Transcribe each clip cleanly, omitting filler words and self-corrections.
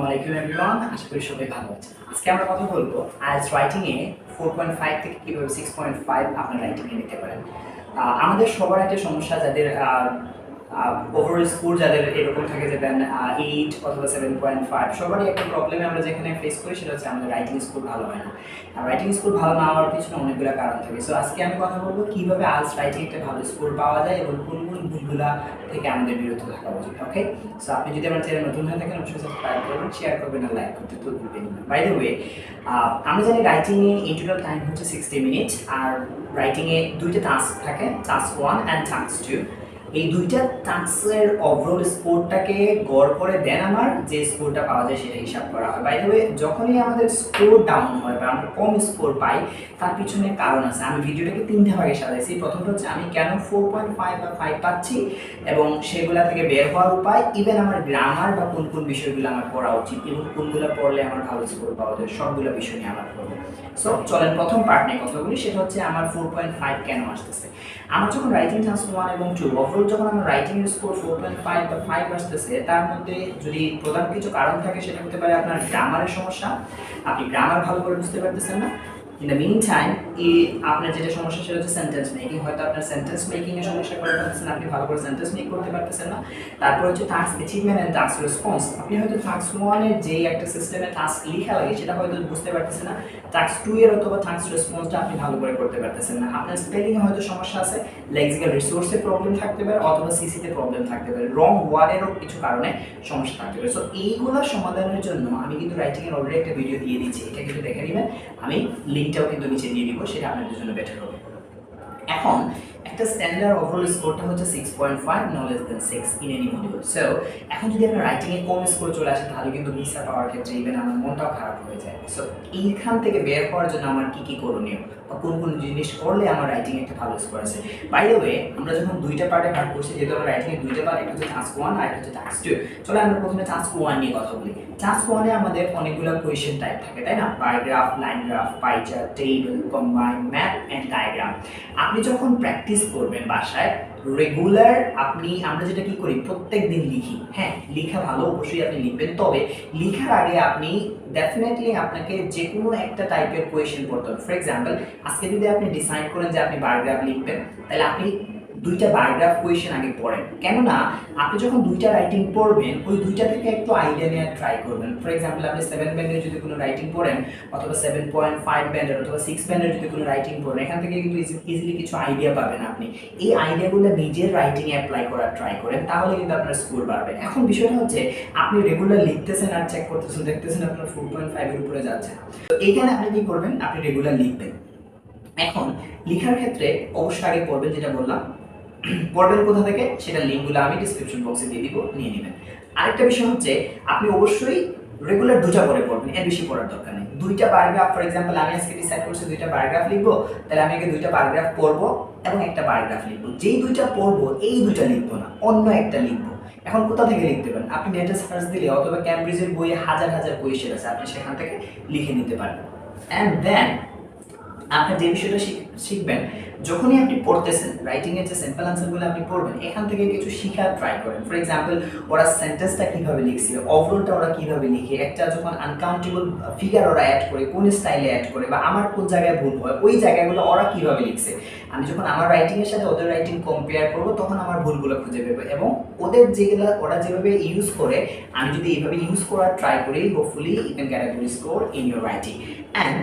আসসালামু আলাইকুম এভরিওয়ান, আশা করি সবাই ভালো আছেন। আজকে আমরা কথা বলবো আইএলটিএস রাইটিং এ 4.5 থেকে কিভাবে 6.5 আপনার রাইটিং এ নিতে পারেন। আমাদের সবার একটা সমস্যা, যাদের ওভারঅল স্কোর যাদের এরকম থাকে যে 8 অথবা 7.5, সবারই একটা প্রবলেমে আমরা যেখানে ফেস করি সেটা হচ্ছে আমাদের রাইটিং স্কোর ভালো হয় না। আর রাইটিং স্কোর ভালো না হওয়ার পিছনে অনেকগুলো কারণ থাকে। সো আজকে আমি কথা বলবো কিভাবে আইএলটিএস রাইটিং একটা ভালো স্কোর পাওয়া যায় এবং কোন কোন ভুলগুলা থেকে আমাদের বিরত থাকা উচিত। ওকে, সো আপনি যদি আমার চ্যানেল নতুন হয়ে থাকেন অবশ্যই সাবস্ক্রাইব করবেন, শেয়ার করবেন আর লাইক করতে তো ভুলবেন না। বাই দ্য ওয়ে, আমরা জানি writing A in total time হচ্ছে 60 মিনিট, আর রাইটিং এ দুইটা টাস্ক থাকে, টাস্ক 1 অ্যান্ড টাস্ক 2। এই দুইটা টাস্কের ওভারঅল স্কোরটাকে গড় করে দেন আমার যে স্কোরটা পাওয়া যায় সেটা হিসাব করা হয়। বাই দ্য ওয়ে, যখনই আমাদের স্কোর ডাউন হয় বা আমরা কম স্কোর পাই তার পিছনে কারণ আছে। আমি ভিডিওটাকে 3টা ভাগে সাজাইছি। প্রথমটা হচ্ছে আমি কেন 4.5 বা 5 পাচ্ছি এবং সেগুলা থেকে বের হওয়ার উপায়, ইভেন আমার গ্রামার বা কোন কোন বিষয়গুলো আমার পড়া উচিত এবং কোনগুলো পড়লে আমার ভালো স্কোর পাওয়া যায়, সবগুলো বিষয় নিয়ে আমার পড়বো। সো চলেন প্রথম পার্ট নিয়ে কথা বলি, সেটা হচ্ছে আমার 4.5 কেন আসতেছে। আমার যখন রাইটিং টাস্ক 1 এবং 2 ওভারঅল যখন আমার রাইটিং স্কোর 4.5 বা 5 আসতেছে, তার মধ্যে যদি প্রধান কিছু কারণ থাকে সেটা হতে পারে আপনার গ্রামারের সমস্যা, আপনি গ্রামার ভালো করে বুঝতে পারতেছেন না। ইন দ্য মিন টাইম আপনার যেটা সমস্যা সেটা হচ্ছে সেন্টেন্স মেকিং, হয়তো আপনার সেন্টেন্স মেকিং এর সমস্যা করে ফেলতেছেন, আপনি ভালো করে সেন্টেন্স মেক করতে পারতেছেন না। তারপর হচ্ছে task achievement and task response, আপনি হয়তো টাস্ক 1 এর যেই একটা সিস্টেমে টাস্ক লেখা লাগে সেটা হয়তো বুঝতে পারতেছেন না, টাস্ক 2 এর অথবা টাস্ক রেসপন্সটা আপনি ভালো করে করতে পারতেছেন না। আপনার স্পেলিং এ হয়তো সমস্যা আছে, লেক্সিক্যাল রিসোর্সে প্রবলেম থাকতে পারে, অথবা সিসিতে প্রবলেম থাকতে পারে, রং ওয়ার্ডেরও কিছু কারণে সমস্যা থাকতে পারে। সো এইগুলো সমাধানের জন্য আমি কিন্তু রাইটিং এর অলরেডি একটা ভিডিও দিয়ে দিচ্ছি, এটা কিন্তু দেখে নেবেন, আমি লিঙ্কটাও কিন্তু নিচে দিয়ে দিব, সেটা আপনাদের জন্য বেটার হবে। এখন একটা স্ট্যান্ডার্ড ওভারঅল স্কোরটা হচ্ছে 6.5, no less than 6 in any module. So এখন যদি আপনার রাইটিং এ কম স্কোর চলে আসে তাহলে কিন্তু ভিসা পাওয়ার ক্ষেত্রে ইভেন আমার মনটাও খারাপ হয়ে যায়। সো এইখান থেকে বের হওয়ার জন্য আমার কি কি করণীয় বা কোন কোন জিনিস করলে আমার রাইটিং একটা ভালো স্কোর আছে। বাই দ্য ওয়ে, আমরা যখন দুইটা পার্টে ভাগ করছি, যেহেতু আমরা রাইটিং এর দুইটা পার্ট, একটা হচ্ছে টাস্ক 1 আর একটা হচ্ছে টাস্ক 2। চলো আমরা প্রথমে টাস্ক 1 নিয়ে কথা বলি। টাস্ক 1 এ আমাদের অনেকগুলো কোয়েশ্চেন টাইপ থাকে, তাই না? Paragraph, line graph, pie chart, table, combine, map and diagram. আপনি যখন প্র্যাকটিস করবেন বাসায় রেগুলার, আমরা যেটা কি করি প্রত্যেক দিন লিখি, হ্যাঁ লেখা ভালো, অবশ্যই আপনি লিখবেন, তবে লেখার আগে আপনি ডেফিনেটলি আপনাকে যে কোনো একটা টাইপের কোয়েশ্চেন পড়তে হবে। ফর এক্সাম্পল, আজকে যদি আপনি ডিসাইড করেন যে আপনি প্যারাগ্রাফ লিখবেন, তাহলে আপনি দুইটা প্যারাগ্রাফ কোয়েশ্চেন আগে পড়েন। কেননা আপনি যখন দুইটা রাইটিং পড়বেন, ওই দুইটা থেকে একটু আইডিয়া নেওয়ার ট্রাই করবেন। ফর এক্সাম্পল, আপনি 7 ব্যান্ডের যদি কোনো রাইটিং পড়েন, অথবা 7.5 ব্যান্ডের অথবা 6 ব্যান্ডের যদি কোনো রাইটিং পড়েন, এখান থেকে কিন্তু ইজিলি কিছু আইডিয়া পাবেন আপনি। এই আইডিয়াগুলো নিজের রাইটিং এ অ্যাপ্লাই করার ট্রাই করেন, তাহলে কিন্তু আপনার স্কোর বাড়বে। এখন বিষয়টা হচ্ছে আপনি রেগুলার লিখতেছেন আর চেক করতেছেন, দেখতেছেন আপনার 4.5 এর উপরে যাচ্ছে। তো এইখানে আপনি কি করবেন, আপনি রেগুলার লিখবেন। এখন লেখার ক্ষেত্রে অবশ্যই আগে পড়বেন, যেটা বললাম পড়বেন কোথা থেকে সেটা লিঙ্কগুলো আমি ডিসক্রিপশন বক্সে দিয়ে দিব, নিয়ে নেবেন। আরেকটা বিষয় হচ্ছে আপনি অবশ্যই রেগুলার দুটা করে পড়বেন, এর বেশি পড়ার দরকার নেই। দুইটা প্যারাগ্রাফ, ফর এক্সাম্পল আমি আজকে ডিসাইড করছি দুইটা প্যারাগ্রাফ লিখবো, তাহলে আমি আগে দুইটা প্যারাগ্রাফ পড়বো এবং একটা প্যারাগ্রাফ লিখবো। যেই দুইটা পড়বো এই দুইটা লিখবো না, অন্য একটা লিখবো। এখন কোথা থেকে লিখতে পারেন, আপনি নেটে সার্চ দিলে অথবা ক্যামব্রিজের বইয়ে হাজার হাজার কোয়েশ্চেন আছে, আপনি সেখান থেকে লিখে নিতে পারবেন। অ্যান্ড দেন আপনি যে বিষয়টা শিখবেন, যখনই আপনি পড়তেছেন রাইটিং এর যে সিম্পল আনসারগুলো আপনি পড়বেন, এখান থেকে কিছু শেখার ট্রাই করেন। ফর এক্সাম্পল, ওরা সেন্টেন্সটা কিভাবে লিখছে, ওভারঅলটা ওরা কিভাবে লিখে, একটা যখন আনকাউন্টেবল ফিগার ওরা অ্যাড করে, কোন স্টাইলে অ্যাড করে, বা আমার কোন জায়গায় ভুল হয়, ওই জায়গাগুলো ওরা কিভাবে লিখছে। আমি যখন আমার রাইটিং এর সাথে ওদের রাইটিং কম্পেয়ার করব, তখন আমার ভুলগুলো খুঁজে পাবো, এবং ওদের যেগুলো ওরা যেভাবে ইউজ করে আমি যদি এইভাবে ইউজ করার ট্রাই করি, hopefully you can get a good score in your writing. And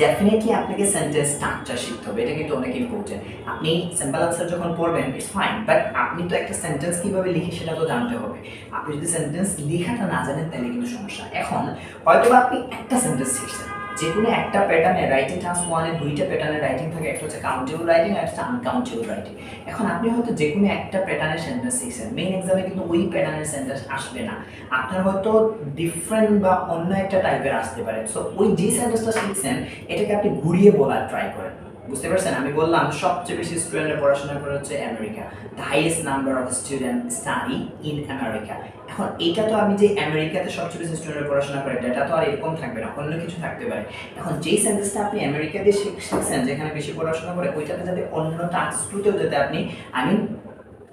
definitely আপনাকে সেন্টেন্স স্ট্রাকচার শিখতে হবে, এটা কিন্তু অনেক ইম্পর্টেন্ট। আপনি সিম্পল আনসার যখন পড়বেন ইটস ফাইন, বাট আপনি তো একটা সেন্টেন্স কিভাবে লিখে সেটা তো জানতে হবে। আপনি যদি সেন্টেন্স লেখাটা না জানেন তাহলে কিন্তু সমস্যা। এখন হয়তো আপনি একটা সেন্টেন্স শিখছেন, যে কোনো একটা প্যাটার্নে রাইটিং টাস্ক 1 এ দুইটা প্যাটার্নের রাইটিং থাকে, একটা হচ্ছে কাউন্টেবল রাইটিং আর একটা আনকাউন্টেবল রাইটিং। এখন আপনি হয়তো যে কোনো একটা প্যাটার্নের সেন্টেন্স শিখছেন, মেইন এক্সামে কিন্তু ওই প্যাটার্নের সেন্টেন্স আসবে না, আপনার হয়তো ডিফারেন্ট বা অন্য একটা টাইপের আসতে পারে। সো ওই যে সেন্টেন্সটা শিখছেন এটাকে আপনি ঘুরিয়ে বলার ট্রাই করেন। বুঝতে পারছেন? আমি বললাম সবচেয়ে বেশি স্টুডেন্টের পড়াশোনা করে হচ্ছে America, the highest number of student study in America. এখন এইটা তো আমি যে আমেরিকাতে সবচেয়ে বেশি স্টুডেন্টের পড়াশোনা করে, এটা তো আর এরকম থাকবে না, অন্য কিছু থাকতে পারে। এখন যেই সেন্টেন্সটা আপনি আমেরিকাতে শিখছেন, যেখানে বেশি পড়াশোনা করে, ওইটাতে যাতে অন্য টাস্ক 2তেও যাতে আপনি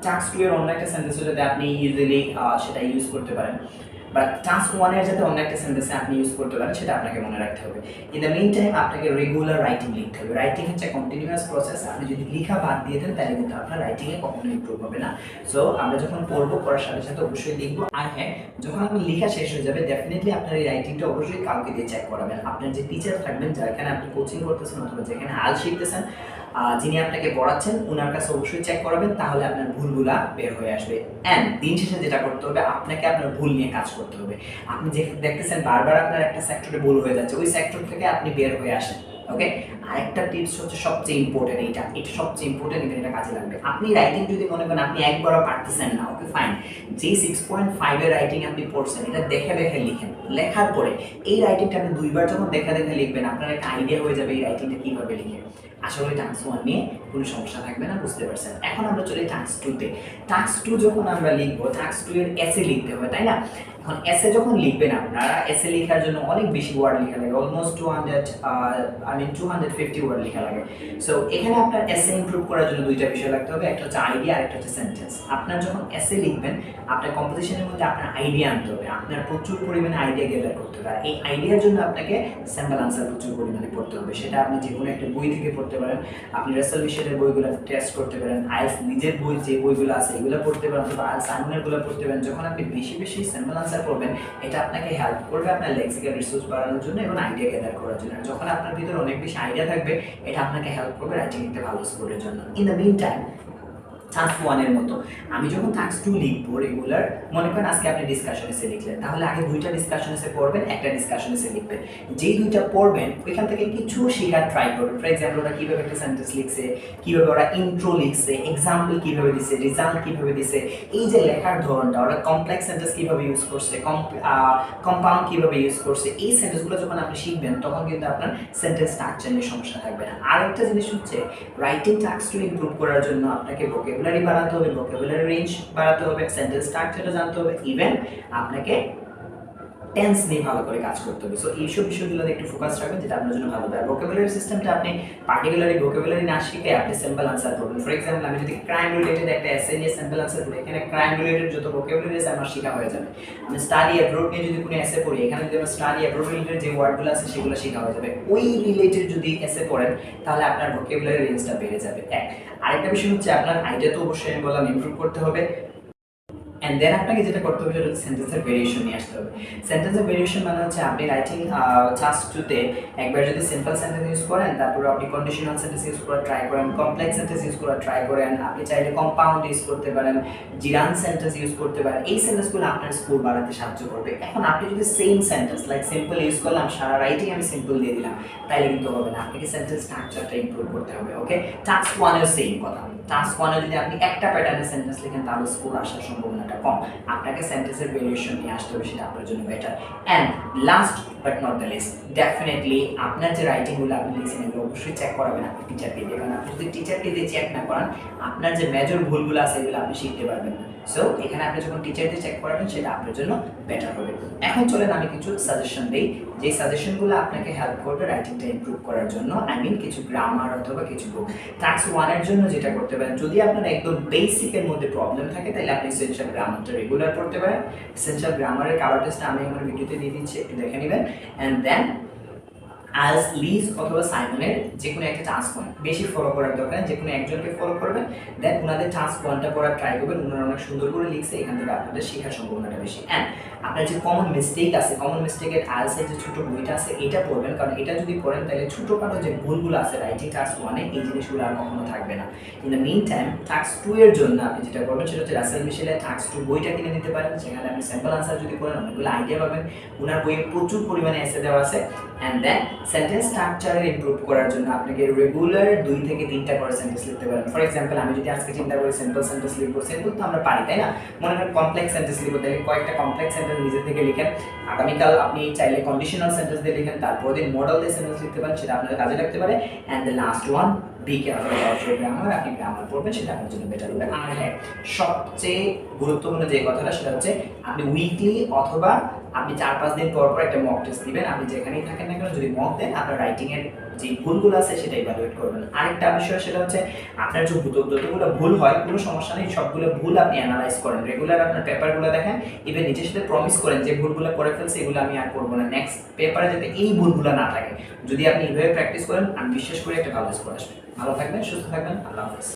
টাস্ক 2 এর অন্য একটা সেন্টেন্সও যাতে আপনি ইউজুয়ালি সেটা ইউজ করতে পারেন। বাট টাস্ক 1 এর যাতে অন্য একটা সেন্টেন্সে আপনি ইউজ করতে পারেন সেটা আপনাকে মনে রাখতে হবে। ইন দ্য মিন টাইম আপনাকে রেগুলার রাইটিং লিখতে হবে। রাইটিং হচ্ছে কন্টিনিউয়াস প্রসেস। আপনি যদি লেখা বাদ দিয়ে দেন তাহলে কিন্তু আপনার রাইটিংয়ে কখনো ইমপ্রুভ হবে না। সো আমরা যখন পড়বো, পড়ার সাথে সাথে অবশ্যই লিখবো। আর হ্যাঁ, যখন আপনি লেখা শেষ হয়ে যাবে ডেফিনেটলি আপনার এই রাইটিংটা অবশ্যই কাউকে দিয়ে চেক করাবেন। আপনার যে টিচার থাকবেন, যেখানে আপনি কোচিং করতেছেন অথবা যেখানে IELTS শিখতেছেন, যিনি আপনাকে পড়াচ্ছেন ওনার কাছে অবশ্যই চেক করাবেন, তাহলে আপনার ভুলগুলা বের হয়ে আসবে। অ্যান্ড দিন শেষে যেটা করতে হবে, আপনাকে আপনার ভুল নিয়ে কাজ করতে হবে। আপনি যে দেখতেছেন বারবার আপনার একটা সেক্টরে ভুল হয়ে যাচ্ছে, ওই সেক্টর থেকে আপনি বের হয়ে আসেন। ওকে, আরেকটা টিপস হচ্ছে সবচেয়ে ইম্পর্টেন্ট, এটা সবচেয়ে ইম্পর্টেন্ট, এটা কাজে লাগবে। আপনি রাইটিং যদি মনে করেন আপনি একবারও পারতেছেন না, ওকে ফাইন, যে 6.5 এর রাইটিং আপনি পড়ছেন এটা দেখে দেখে লিখেন। লেখার পরে এই রাইটিংটা আপনি দুইবার যখন দেখে দেখে লিখবেন, আপনার একটা আইডিয়া হয়ে যাবে এই রাইটিংটা কিভাবে লিখে। আশা করি টাস্ক 1 নিয়ে কোনো সমস্যা থাকবে না, বুঝতে পারছেন। এখন আমরা চলি টাস্ক 2 তে। টাস্ক 2 যখন আমরা লিখবো, টাস্ক 2 এর এসে লিখতে হবে, তাই না? এখন এসে যখন লিখবেন আপনারা, এসে লেখার জন্য অনেক বেশি ওয়ার্ড লেখা লাগে, অলমোস্ট 250 ওয়ার্ড লেখা লাগে। সো এখানে আপনার এসে ইমপ্রুভ করার জন্য দুইটা বিষয় লাগতে হবে, একটা হচ্ছে আইডিয়া আর একটা হচ্ছে সেন্টেন্স। আপনার যখন এসে লিখবেন, আপনার কম্পোজিশনের মধ্যে আপনার আইডিয়া আনতে হবে, আপনার প্রচুর পরিমাণে আইডিয়া গ্যাদার করতে হবে। আর এই আইডিয়ার জন্য আপনাকে স্যাম্পল আনসার প্রচুর পরিমাণে পড়তে হবে। সেটা আপনি যে কোনো একটা বই থেকে পড়তে পারেন, আপনি রাসেল মিশেলের বইগুলো টেস্ট করতে পারেন, IELTS নিজের বই যে বইগুলো আছে এগুলো পড়তে পারেন, অথবা সাইমনেরগুলো পড়তে পারেন। যখন আপনি বেশি বেশি স্যাম্পল আনসার পড়বেন, এটা আপনাকে হেল্প করবে আপনার লেক্সিক্যাল রিসোর্স বাড়ানোর জন্য এবং আইডিয়া গ্যাদার করার জন্য। যখন আপনার ভিতরে অনেক বেশি আইডিয়া থাকবে, এটা আপনাকে হেল্প করবে রাইটিং একটা ভালো স্কোরের জন্য। In the mean time task 1 এর মতো আমি যখন টাস্ক 2 লিখবো রেগুলার, মনে করেন আজকে আপনি ডিসকাশন এসে লিখলেন, তাহলে আগে দুইটা ডিসকাশন এসে পড়বেন, একটা ডিসকাশন এসে লিখবেন। যেই দুইটা পড়বেন ওইখান থেকে কিছু শেখার ট্রাই করবেন। ফর এক্সাম্পল, ওরা কিভাবে একটা সেন্টেন্স লিখছে, কিভাবে ওরা ইন্ট্রো লিখছে, এক্সাম্পল কিভাবে দিছে, রেজাল্ট কিভাবে দিছে, এই যে লেখার ধরনটা, ওরা কমপ্লেক্স সেন্টেন্স কিভাবে ইউজ করছে, কম্পাউন্ড কিভাবে ইউজ করছে, এই সেন্টেন্সগুলো যখন আপনি শিখবেন তখন কিন্তু আপনার সেন্টেন্স স্ট্রাকচার নিয়ে সমস্যা থাকবে না। আরেকটা জিনিস হচ্ছে, রাইটিং টাস্ক 2 ইমপ্রুভ করার জন্য আপনাকে ভোকাবুলারি বাড়াতে হবে, ভোকাবুলারি রেঞ্জ বাড়াতে হবে, সেন্টেন্স স্ট্রাকচারটা জানতে হবে, ইভেন আপনাকে টেন্স নিয়ে ভালো করে কাজ করতে হবে। সো এইসব বিষয়গুলোতে একটু ফোকাস রাখবেন, যেটা আপনার জন্য ভালো হবে। আর ভোকাবুলারি সিস্টেমটা আপনি পার্টিকুলারলি ভোকাবুলারি না শিখে আপনি সিম্পল আনসার করবেন। ফর এক্সাম্পল, আমি যদি ক্রাইম রিলেটেড একটা এসে নিয়ে সিম্পল আনসার করি, এখানে ক্রাইম রিলেটেড যত ভোকাবুলারি আছে আমার শেখা হয়ে যাবে। আমি স্টাডি অ্যাব্রোড নিয়ে যদি কোনো এসে পড়ি, এখানে যদি আমার স্টাডি অ্যাব্রোড রিলেটেড যে ওয়ার্ডগুলো আছে সেগুলো শেখা হয়ে যাবে। ওই রিলেটেড যদি এসে পড়েন তাহলে আপনার ভোকাবুলারি রেঞ্জটা বেড়ে যাবে। আরেকটা বিষয় হচ্ছে, আপনার আইডিয়া তো অবশ্যই আমি বললাম ইমপ্রুভ করতে হবে। অ্যান্ড দেন আপনাকে যেটা করতে হবে সেটা হচ্ছে সেন্টেন্সের ভেরিয়েশন নিয়ে আসতে হবে। সেন্টেন্সের ভেরিয়েশন মানে হচ্ছে আপনি রাইটিং টাস্ক 2 তে একবার যদি সিম্পল সেন্টেন্স ইউজ করেন, তারপর আপনি কন্ডিশনাল সেন্টেন্স ইউজ করার ট্রাই করেন, কমপ্লেক্স সেন্টেন্স ইউজ করার ট্রাই করেন, আপনি চাইলে কম্পাউন্ড ইউজ করতে পারেন, জিরান সেন্টেন্স ইউজ করতে পারেন। এই সেন্টেন্সগুলো আপনার স্কোর বাড়াতে সাহায্য করবে। এখন আপনি যদি same sentence like simple use করলাম, সারা রাইটিং আমি সিম্পল দিয়ে দিলাম, তাইলে কিন্তু হবে না। আপনাকে সেন্টেন্স স্ট্রাকচারটা ইমপ্রুভ করতে হবে। ওকে, টাস্ক 1 এর সেম কথা। টাস্ক 1 এ যদি আপনি একটা প্যাটার্নের সেন্টেন্স লিখেন তাহলে স্কোর আসার সম্ভাবনাটা কম। আপনাকে সেন্টেন্সের ভেরিয়েশন নিয়ে আসতে হবে, সেটা আপনার জন্য better. And last but not the least, definitely আপনার যে রাইটিংগুলো আপনি লিখছেন এগুলো অবশ্যই চেক করাবেন আপনি টিচারকে দিয়ে। কারণ আপনি যদি টিচারকে দিয়ে চেক না করান, আপনার যে মেজর ভুলগুলো আছে এগুলো আপনি শিখতে পারবেন না। সো এখানে আপনি যখন টিচার দিয়ে চেক করাবেন সেটা আপনার জন্য বেটার হবে। এখন চলেন আমি কিছু সাজেশন দিই, যে সাজেশনগুলো আপনাকে হেল্প করবে রাইটিংটা ইমপ্রুভ করার জন্য। আই মিন কিছু গ্রামার অথবা কিছু বুক। টাস্ক 1 এর জন্য যেটা করতে পারেন, যদি আপনার একদম বেসিকের মধ্যে প্রবলেম থাকে তাহলে আপনি এসেনশিয়াল গ্রামারটা রেগুলার পড়তে পারেন। এসেনশিয়াল গ্রামারের কাভার টেস্টটা আমি আমার ভিডিওতে দিয়ে দিচ্ছি, একটু দেখে নেবেন। অ্যান্ড দেন IELTS, লিজ অথবা সাইমনের যে কোনো একটা টাস্ক 1 বেশি ফলো করার দরকার, যে কোনো একজনকে ফলো করবেন, দেন ওনাদের টাস্ক 1টা পড়ার ট্রাই করবেন। ওনারা অনেক সুন্দর করে লিখছে, এখান থেকে আপনাদের শেখার সম্ভাবনাটা বেশি। অ্যান্ড আপনার যে কমন মিস্টেক আছে, কমন মিস্টেকের IELTS এর যে ছোটো বইটা আছে এটা পড়বেন, কারণ এটা যদি পড়েন তাহলে ছোটোখাটো যে ভুলগুলো আছে রাইটিং টাস্ক 1 এ এই জিনিসগুলো আর কখনো থাকবে না। In the mean time task 2 এর জন্য আপনি যেটা করবেন সেটা হচ্ছে রাসেল মিশেলের টাস্ক 2 বইটা কিনে নিতে পারেন। সেখানে আপনি স্যাম্পল আনসার যদি করেন অনেকগুলো আইডিয়া পাবেন। ওনার বইয়ে প্রচুর পরিমাণে এসে দেওয়া আছে। অ্যান্ড দেন সেন্টেন্স স্ট্রাকচারের ইমপ্রুভ করার জন্য আপনাকে রেগুলার 2 থেকে 3টা করে সেন্টেন্স লিখতে পারেন। ফর এক্সাম্পল, আমি যদি আজকে চিন্তা করি সিম্পল সেন্টেন্স লিখবো, সিম্পল তো আমরা পারি, তাই না? মনে করেন কমপ্লেক্স সেন্টেন্স লিখবো, তাহলে কয়েকটা কমপ্লেক্স সেন্টেন্স নিজে থেকে লিখেন। আগামীকাল আপনি চাইলে কন্ডিশনাল সেন্টেন্স দিয়ে লিখেন, তারপর দিন মডেল দিয়ে সেন্টেন্স লিখতে পারেন, সেটা আপনার কাজে লাগতে পারে। And the last one, be careful about your grammar. আপনি গ্রামার পড়বেন, সেটা আপনার জন্য বেটার হবে। আর হ্যাঁ, সবচেয়ে গুরুত্বপূর্ণ যে কথাটা সেটা হচ্ছে আপনি উইকলি অথবা আপনি 4-5 দিন পর পর একটা মক টেস্ট দিবেন। আপনি যেখানেই থাকেন না কেন, যদি মক দেন আপনার রাইটিংয়ের যে ভুলগুলো আছে সেটা ইভালুয়েট করবেন। আরেকটা বিষয় সেটা হচ্ছে আপনার যে যতগুলো ভুল হয় কোনো সমস্যা নেই, সবগুলো ভুল আপনি অ্যানালাইজ করেন, রেগুলার আপনার পেপারগুলো দেখেন, ইভেন নিজের সাথে প্রমিস করেন যে ভুলগুলো করে ফেলছে এগুলো আমি আর করবো না, নেক্সট পেপারে যাতে এই ভুলগুলো না থাকে। যদি আপনি এইভাবে প্র্যাকটিস করেন আমি বিশ্বাস করি একটা ভালো স্কোর আসবে। ভালো থাকবেন, সুস্থ থাকবেন, আল্লাহ হাফেজ।